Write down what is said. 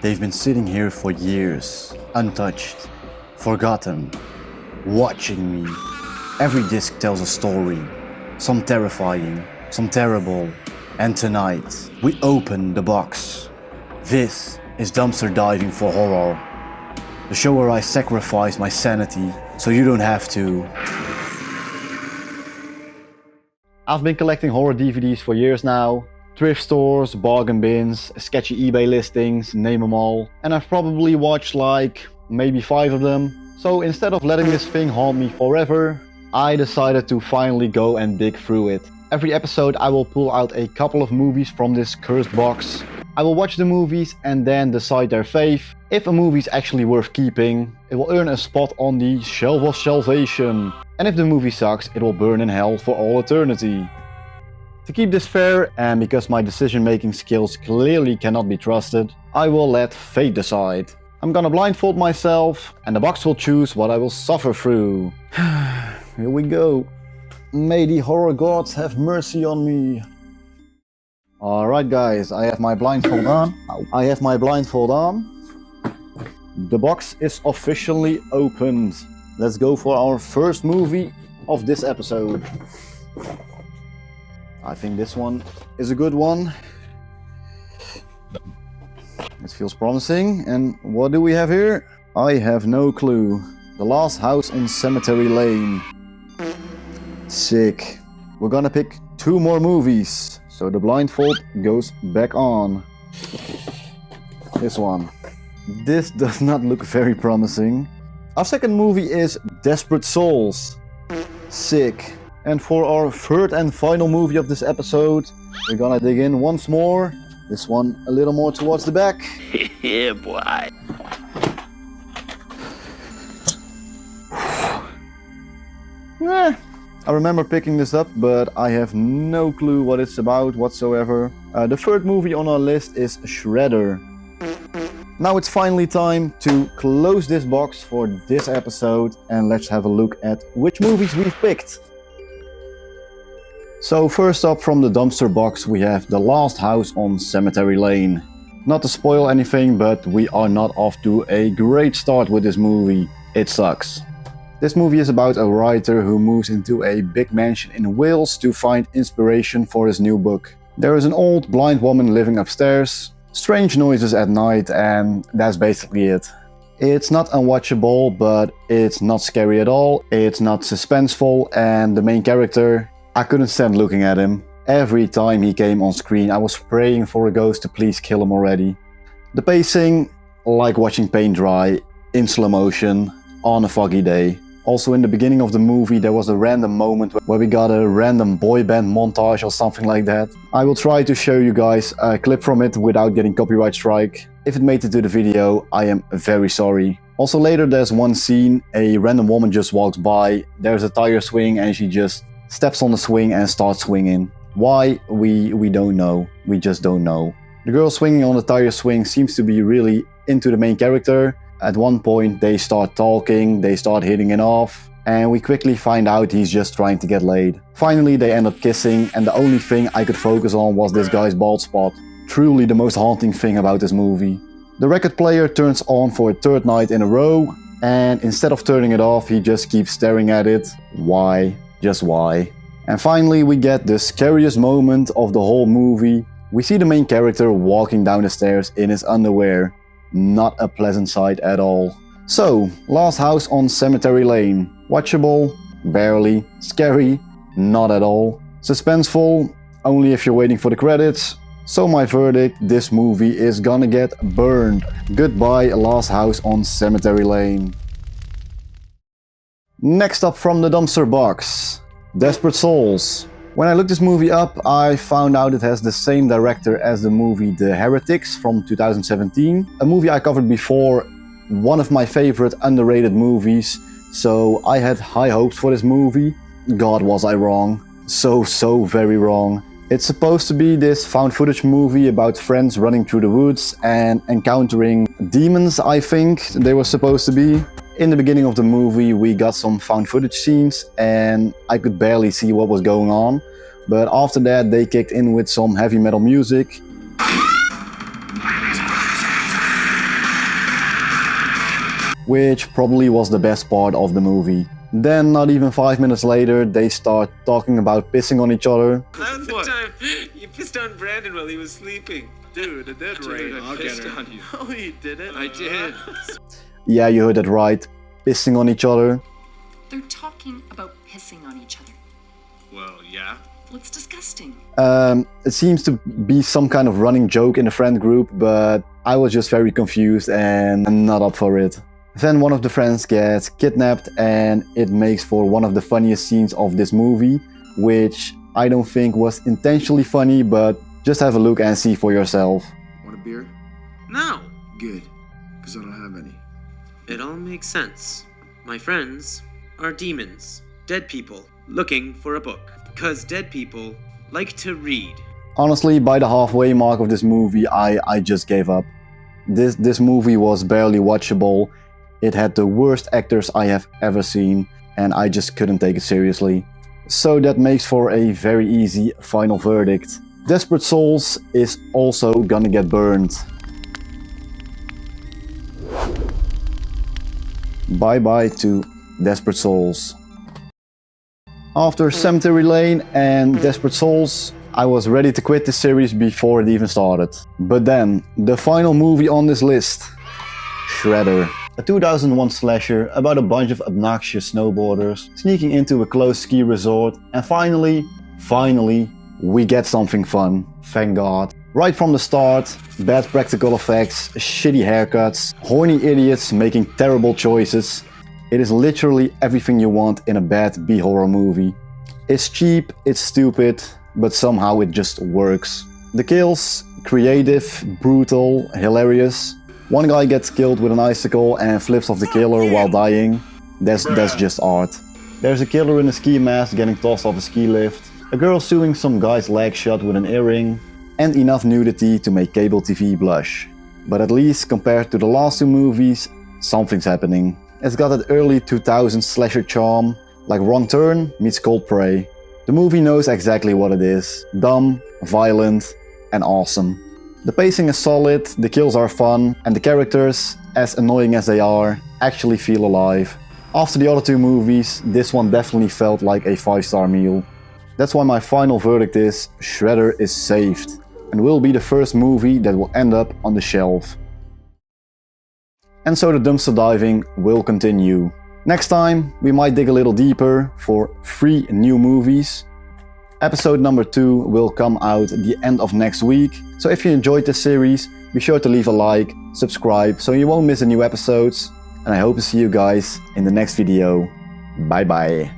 They've been sitting here for years, untouched, forgotten, watching me. Every disc tells a story, some terrifying, some terrible. And tonight, we open the box. This is Dumpster Diving for Horror, the show where I sacrifice my sanity so you don't have to. I've been collecting horror DVDs for years now. Thrift stores, bargain bins, sketchy eBay listings, name them all. And I've probably watched like maybe 5 of them. So instead of letting this thing haunt me forever, I decided to finally go and dig through it. Every episode I will pull out a couple of movies from this cursed box. I will watch the movies and then decide their fave. If a movie is actually worth keeping, it will earn a spot on the shelf of salvation. And if the movie sucks, it will burn in hell for all eternity. To keep this fair, and because my decision-making skills clearly cannot be trusted, I will let fate decide. I'm gonna blindfold myself, and the box will choose what I will suffer through. Here we go. May the horror gods have mercy on me. Alright guys, I have my blindfold on. The box is officially opened. Let's go for our first movie of this episode. I think this one is a good one. It feels promising. And what do we have here? I have no clue. The Last House on Cemetery Lane. Sick. We're gonna pick 2 more movies. So the blindfold goes back on. This one. This does not look very promising. Our second movie is Desperate Souls. Sick. And for our third and final movie of this episode, we're gonna dig in once more. This one a little more towards the back. Yeah, boy. I remember picking this up, but I have no clue what it's about whatsoever. The third movie on our list is Shredder. Now it's finally time to close this box for this episode, and let's have a look at which movies we've picked. So first up from the dumpster box we have The Last House on Cemetery Lane. Not to spoil anything, but we are not off to a great start with this movie. It sucks. This movie is about a writer who moves into a big mansion in Wales to find inspiration for his new book. There is an old blind woman living upstairs, strange noises at night, and that's basically it. It's not unwatchable, but it's not scary at all, it's not suspenseful, and the main character, I couldn't stand looking at him. Every time he came on screen I was praying for a ghost to please kill him already. The pacing, like watching paint dry, in slow motion, on a foggy day. Also in the beginning of the movie there was a random moment where we got a random boy band montage or something like that. I will try to show you guys a clip from it without getting copyright strike. If it made it to the video, I am very sorry. Also later there's one scene, a random woman just walks by, there's a tire swing and she just steps on the swing and starts swinging. Why? We don't know. We just don't know. The girl swinging on the tire swing seems to be really into the main character. At one point they start talking, they start hitting it off, and we quickly find out he's just trying to get laid. Finally they end up kissing, and the only thing I could focus on was this guy's bald spot. Truly the most haunting thing about this movie. The record player turns on for a 3rd night in a row, and instead of turning it off he just keeps staring at it. Why? Just why? And finally we get the scariest moment of the whole movie. We see the main character walking down the stairs in his underwear. Not a pleasant sight at all. So, Last House on Cemetery Lane. Watchable? Barely. Scary? Not at all. Suspenseful? Only if you're waiting for the credits. So my verdict, this movie is gonna get burned. Goodbye Last House on Cemetery Lane. Next up from the dumpster box, Desperate Souls. When I looked this movie up, I found out it has the same director as the movie The Heretics from 2017. A movie I covered before, one of my favorite underrated movies. So I had high hopes for this movie. God, was I wrong. So very wrong. It's supposed to be this found footage movie about friends running through the woods and encountering demons, I think they were supposed to be. In the beginning of the movie we got some found footage scenes and I could barely see what was going on. But after that they kicked in with some heavy metal music. which probably was the best part of the movie. Then, not even 5 minutes later, they start talking about pissing on each other. That's the time you pissed on Brandon while he was sleeping. Dude, it did rain. I pissed on you. No, he didn't. I did. Yeah, you heard that right. Pissing on each other. They're talking about pissing on each other. Well, yeah. Well, it's disgusting. It seems to be some kind of running joke in the friend group, but I was just very confused and not up for it. Then one of the friends gets kidnapped and it makes for one of the funniest scenes of this movie, which I don't think was intentionally funny, but just have a look and see for yourself. Want a beer? No. Good, because I don't have any. It all makes sense. My friends are demons, dead people, looking for a book. Because dead people like to read. Honestly, by the halfway mark of this movie, I just gave up. This movie was barely watchable. It had the worst actors I have ever seen, and I just couldn't take it seriously. So that makes for a very easy final verdict. Desperate Souls is also gonna get burned. Bye bye to Desperate Souls. After Cemetery Lane and Desperate Souls, I was ready to quit the series before it even started. But then, the final movie on this list, Shredder. A 2001 slasher about a bunch of obnoxious snowboarders sneaking into a closed ski resort, and finally, we get something fun, thank God. Right from the start, bad practical effects, shitty haircuts, horny idiots making terrible choices. It is literally everything you want in a bad B-horror movie. It's cheap, it's stupid, but somehow it just works. The kills, creative, brutal, hilarious. One guy gets killed with an icicle and flips off the killer while dying. That's just art. There's a killer in a ski mask getting tossed off a ski lift. A girl sewing some guy's leg shut with an earring. And enough nudity to make cable TV blush. But at least compared to the last two movies, something's happening. It's got that early 2000s slasher charm, like Wrong Turn meets Cold Prey. The movie knows exactly what it is. Dumb, violent, and awesome. The pacing is solid, the kills are fun, and the characters, as annoying as they are, actually feel alive. After the other two movies, this one definitely felt like a 5-star meal. That's why my final verdict is Shredder is saved, and will be the first movie that will end up on the shelf. And so the dumpster diving will continue. Next time, we might dig a little deeper for 3 new movies. Episode number 2 will come out at the end of next week. So if you enjoyed this series, be sure to leave a like, subscribe, so you won't miss the new episodes. And I hope to see you guys in the next video. Bye bye.